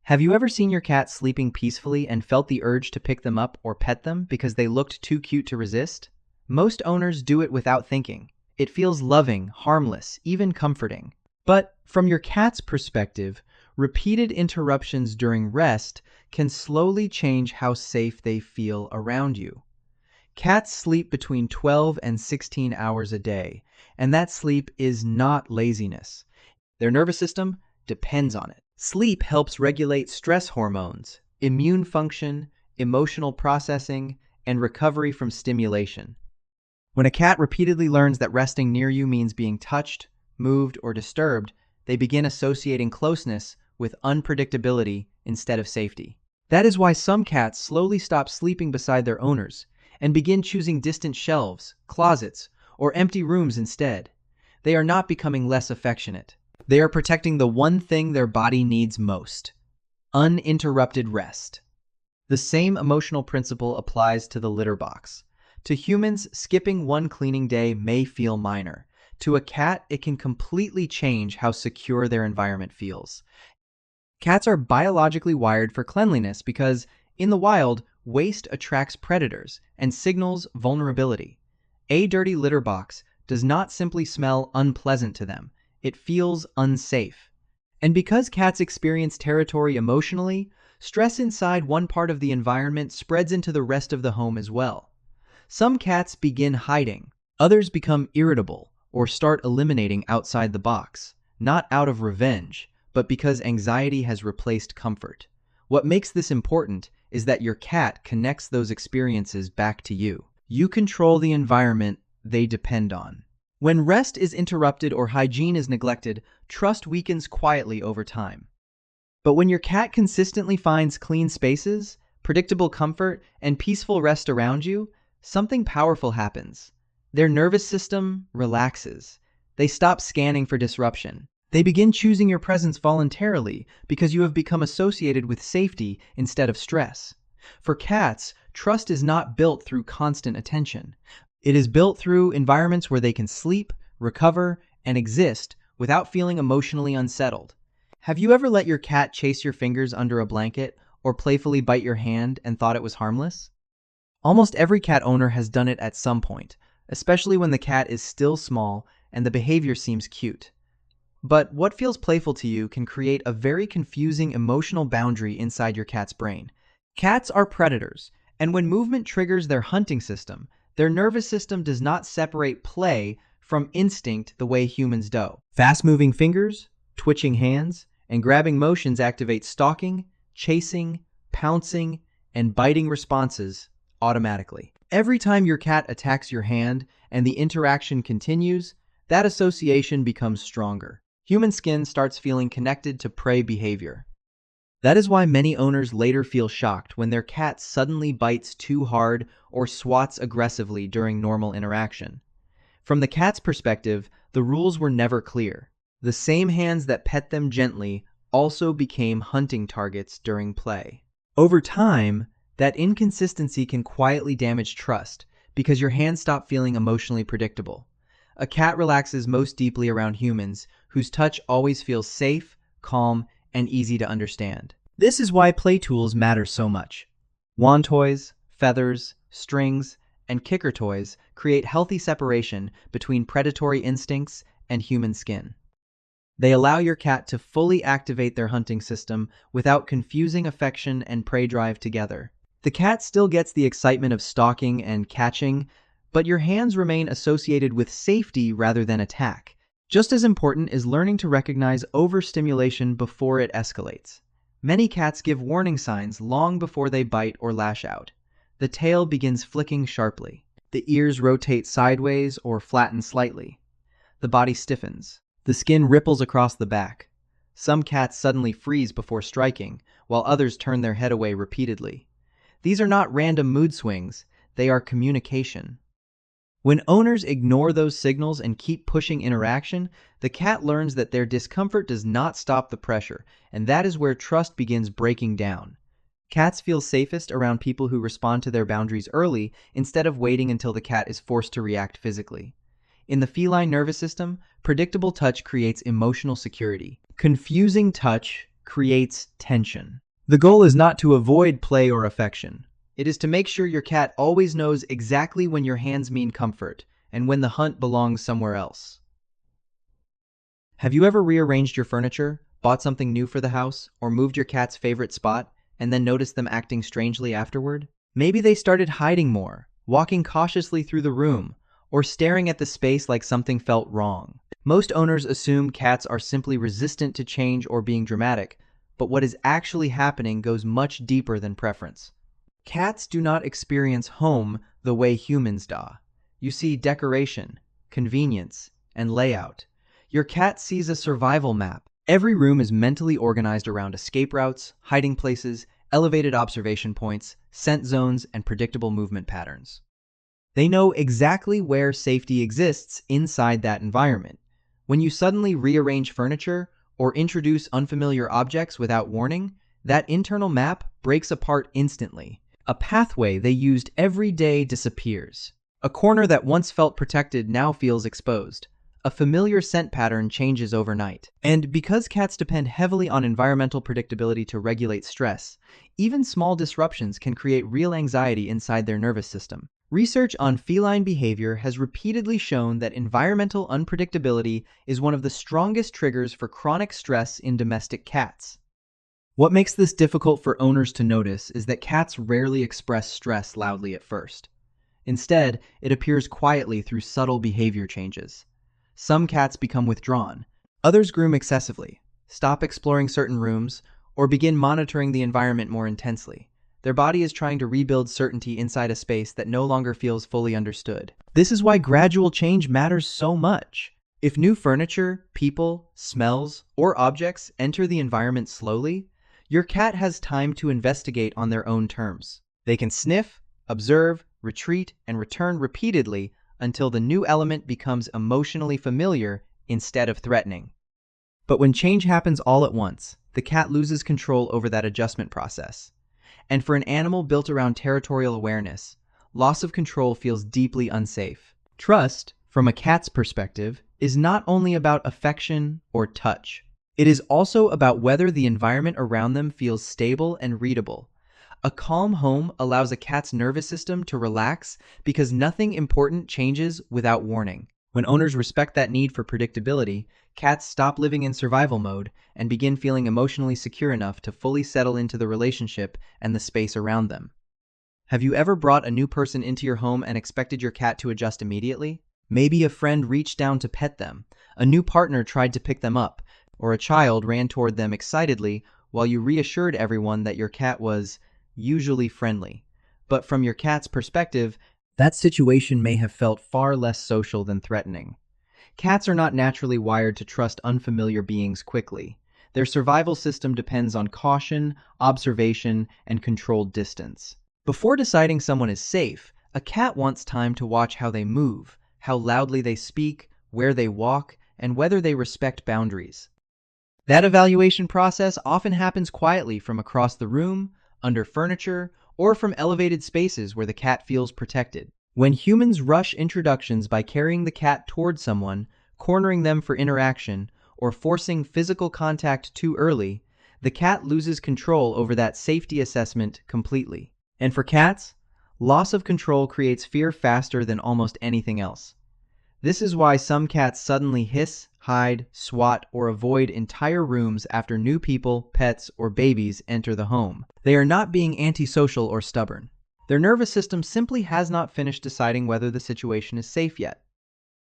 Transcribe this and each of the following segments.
Have you ever seen your cat sleeping peacefully and felt the urge to pick them up or pet them because they looked too cute to resist? Most owners do it without thinking. It feels loving, harmless, even comforting. But from your cat's perspective, repeated interruptions during rest can slowly change how safe they feel around you. Cats sleep between 12 and 16 hours a day, and that sleep is not laziness. Their nervous system depends on it. Sleep helps regulate stress hormones, immune function, emotional processing, and recovery from stimulation. When a cat repeatedly learns that resting near you means being touched, moved, or disturbed, they begin associating closeness with unpredictability instead of safety. That is why some cats slowly stop sleeping beside their owners and begin choosing distant shelves, closets, or empty rooms instead. They are not becoming less affectionate. They are protecting the one thing their body needs most: uninterrupted rest. The same emotional principle applies to the litter box. To humans, skipping one cleaning day may feel minor. To a cat, it can completely change how secure their environment feels. Cats are biologically wired for cleanliness because, in the wild, waste attracts predators and signals vulnerability. A dirty litter box does not simply smell unpleasant to them, it feels unsafe. And because cats experience territory emotionally, stress inside one part of the environment spreads into the rest of the home as well. Some cats begin hiding, others become irritable or start eliminating outside the box, not out of revenge, but because anxiety has replaced comfort. What makes this important is that your cat connects those experiences back to you. You control the environment they depend on. When rest is interrupted or hygiene is neglected, trust weakens quietly over time. But when your cat consistently finds clean spaces, predictable comfort, and peaceful rest around you, something powerful happens. Their nervous system relaxes. They stop scanning for disruption. They begin choosing your presence voluntarily because you have become associated with safety instead of stress. For cats, trust is not built through constant attention. It is built through environments where they can sleep, recover, and exist without feeling emotionally unsettled. Have you ever let your cat chase your fingers under a blanket or playfully bite your hand and thought it was harmless? Almost every cat owner has done it at some point, especially when the cat is still small and the behavior seems cute. But what feels playful to you can create a very confusing emotional boundary inside your cat's brain. Cats are predators, and when movement triggers their hunting system, their nervous system does not separate play from instinct the way humans do. Fast-moving fingers, twitching hands, and grabbing motions activate stalking, chasing, pouncing, and biting responses automatically. Every time your cat attacks your hand and the interaction continues, that association becomes stronger. Human skin starts feeling connected to prey behavior. That is why many owners later feel shocked when their cat suddenly bites too hard or swats aggressively during normal interaction. From the cat's perspective, the rules were never clear. The same hands that pet them gently also became hunting targets during play. Over time, that inconsistency can quietly damage trust because your hands stop feeling emotionally predictable. A cat relaxes most deeply around humans whose touch always feels safe, calm, and easy to understand. This is why play tools matter so much. Wand toys, feathers, strings, and kicker toys create healthy separation between predatory instincts and human skin. They allow your cat to fully activate their hunting system without confusing affection and prey drive together. The cat still gets the excitement of stalking and catching, but your hands remain associated with safety rather than attack. Just as important is learning to recognize overstimulation before it escalates. Many cats give warning signs long before they bite or lash out. The tail begins flicking sharply. The ears rotate sideways or flatten slightly. The body stiffens. The skin ripples across the back. Some cats suddenly freeze before striking, while others turn their head away repeatedly. These are not random mood swings, they are communication. When owners ignore those signals and keep pushing interaction, the cat learns that their discomfort does not stop the pressure, and that is where trust begins breaking down. Cats feel safest around people who respond to their boundaries early instead of waiting until the cat is forced to react physically. In the feline nervous system, predictable touch creates emotional security. Confusing touch creates tension. The goal is not to avoid play or affection. It is to make sure your cat always knows exactly when your hands mean comfort and when the hunt belongs somewhere else. Have you ever rearranged your furniture, bought something new for the house, or moved your cat's favorite spot, and then noticed them acting strangely afterward? Maybe they started hiding more, walking cautiously through the room, or staring at the space like something felt wrong. Most owners assume cats are simply resistant to change or being dramatic, but what is actually happening goes much deeper than preference. Cats do not experience home the way humans do. You see decoration, convenience, and layout. Your cat sees a survival map. Every room is mentally organized around escape routes, hiding places, elevated observation points, scent zones, and predictable movement patterns. They know exactly where safety exists inside that environment. When you suddenly rearrange furniture or introduce unfamiliar objects without warning, that internal map breaks apart instantly. A pathway they used every day disappears. A corner that once felt protected now feels exposed. A familiar scent pattern changes overnight. And because cats depend heavily on environmental predictability to regulate stress, even small disruptions can create real anxiety inside their nervous system. Research on feline behavior has repeatedly shown that environmental unpredictability is one of the strongest triggers for chronic stress in domestic cats. What makes this difficult for owners to notice is that cats rarely express stress loudly at first. Instead, it appears quietly through subtle behavior changes. Some cats become withdrawn, others groom excessively, stop exploring certain rooms, or begin monitoring the environment more intensely. Their body is trying to rebuild certainty inside a space that no longer feels fully understood. This is why gradual change matters so much. If new furniture, people, smells, or objects enter the environment slowly, your cat has time to investigate on their own terms. They can sniff, observe, retreat, and return repeatedly until the new element becomes emotionally familiar instead of threatening. But when change happens all at once, the cat loses control over that adjustment process. And for an animal built around territorial awareness, loss of control feels deeply unsafe. Trust, from a cat's perspective, is not only about affection or touch. It is also about whether the environment around them feels stable and readable. A calm home allows a cat's nervous system to relax because nothing important changes without warning. When owners respect that need for predictability, cats stop living in survival mode and begin feeling emotionally secure enough to fully settle into the relationship and the space around them. Have you ever brought a new person into your home and expected your cat to adjust immediately? Maybe a friend reached down to pet them, a new partner tried to pick them up, or a child ran toward them excitedly while you reassured everyone that your cat was usually friendly. But from your cat's perspective, that situation may have felt far less social than threatening. Cats are not naturally wired to trust unfamiliar beings quickly. Their survival system depends on caution, observation, and controlled distance. Before deciding someone is safe, a cat wants time to watch how they move, how loudly they speak, where they walk, and whether they respect boundaries. That evaluation process often happens quietly from across the room, under furniture, or from elevated spaces where the cat feels protected. When humans rush introductions by carrying the cat toward someone, cornering them for interaction, or forcing physical contact too early, the cat loses control over that safety assessment completely. And for cats, loss of control creates fear faster than almost anything else. This is why some cats suddenly hiss, hide, swat, or avoid entire rooms after new people, pets, or babies enter the home. They are not being antisocial or stubborn. Their nervous system simply has not finished deciding whether the situation is safe yet.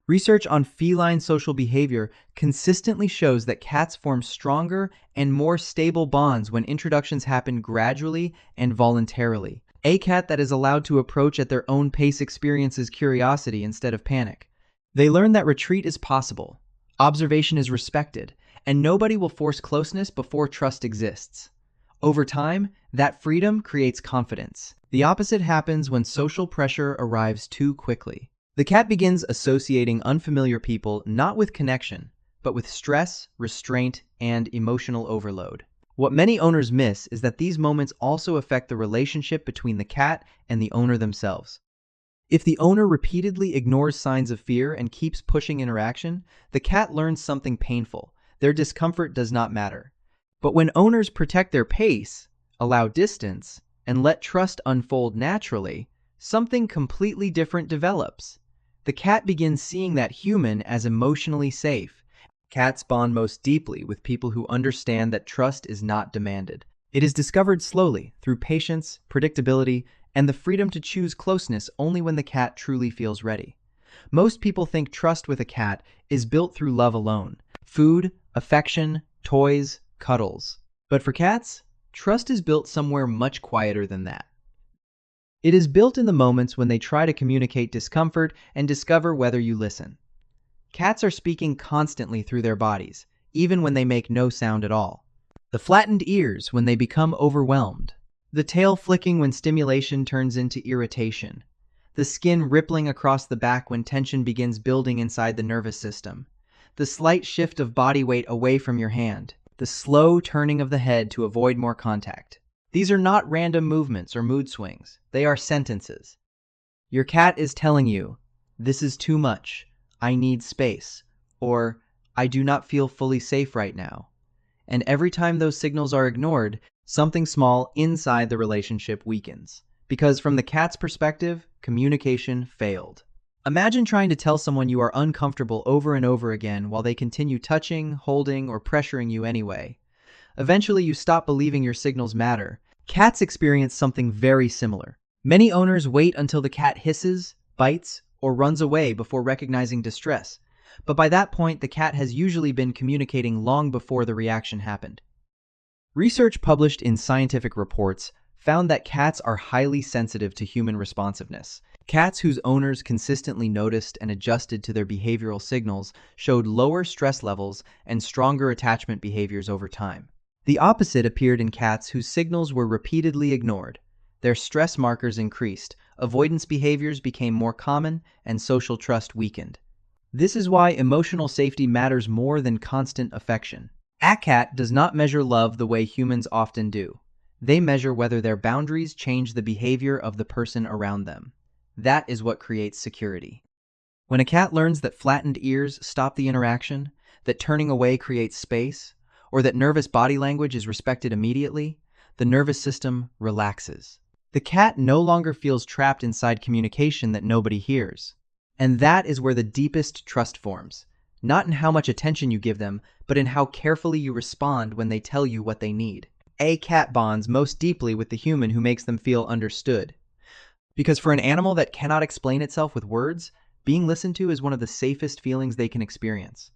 Research on feline social behavior consistently shows that cats form stronger and more stable bonds when introductions happen gradually and voluntarily. A cat that is allowed to approach at their own pace experiences curiosity instead of panic. They learn that retreat is possible, observation is respected, and nobody will force closeness before trust exists. Over time, that freedom creates confidence. The opposite happens when social pressure arrives too quickly. The cat begins associating unfamiliar people not with connection, but with stress, restraint, and emotional overload. What many owners miss is that these moments also affect the relationship between the cat and the owner themselves. If the owner repeatedly ignores signs of fear and keeps pushing interaction, the cat learns something painful. Their discomfort does not matter. But when owners protect their pace, allow distance, and let trust unfold naturally, something completely different develops. The cat begins seeing that human as emotionally safe. Cats bond most deeply with people who understand that trust is not demanded. It is discovered slowly through patience, predictability, and the freedom to choose closeness only when the cat truly feels ready. Most people think trust with a cat is built through love alone: food, affection, toys, cuddles. But for cats, trust is built somewhere much quieter than that. It is built in the moments when they try to communicate discomfort and discover whether you listen. Cats are speaking constantly through their bodies, even when they make no sound at all. The flattened ears when they become overwhelmed. The tail flicking when stimulation turns into irritation. The skin rippling across the back when tension begins building inside the nervous system. The slight shift of body weight away from your hand. The slow turning of the head to avoid more contact. These are not random movements or mood swings. They are sentences. Your cat is telling you, "This is too much. I need space." Or, "I do not feel fully safe right now." And every time those signals are ignored, something small inside the relationship weakens. Because from the cat's perspective, communication failed. Imagine trying to tell someone you are uncomfortable over and over again while they continue touching, holding, or pressuring you anyway. Eventually, you stop believing your signals matter. Cats experience something very similar. Many owners wait until the cat hisses, bites, or runs away before recognizing distress. But by that point, the cat has usually been communicating long before the reaction happened. Research published in scientific reports found that cats are highly sensitive to human responsiveness. Cats whose owners consistently noticed and adjusted to their behavioral signals showed lower stress levels and stronger attachment behaviors over time. The opposite appeared in cats whose signals were repeatedly ignored. Their stress markers increased, avoidance behaviors became more common, and social trust weakened. This is why emotional safety matters more than constant affection. A cat does not measure love the way humans often do. They measure whether their boundaries change the behavior of the person around them. That is what creates security. When a cat learns that flattened ears stop the interaction, that turning away creates space, or that nervous body language is respected immediately, the nervous system relaxes. The cat no longer feels trapped inside communication that nobody hears. And that is where the deepest trust forms, not in how much attention you give them, but in how carefully you respond when they tell you what they need. A cat bonds most deeply with the human who makes them feel understood. Because for an animal that cannot explain itself with words, being listened to is one of the safest feelings they can experience.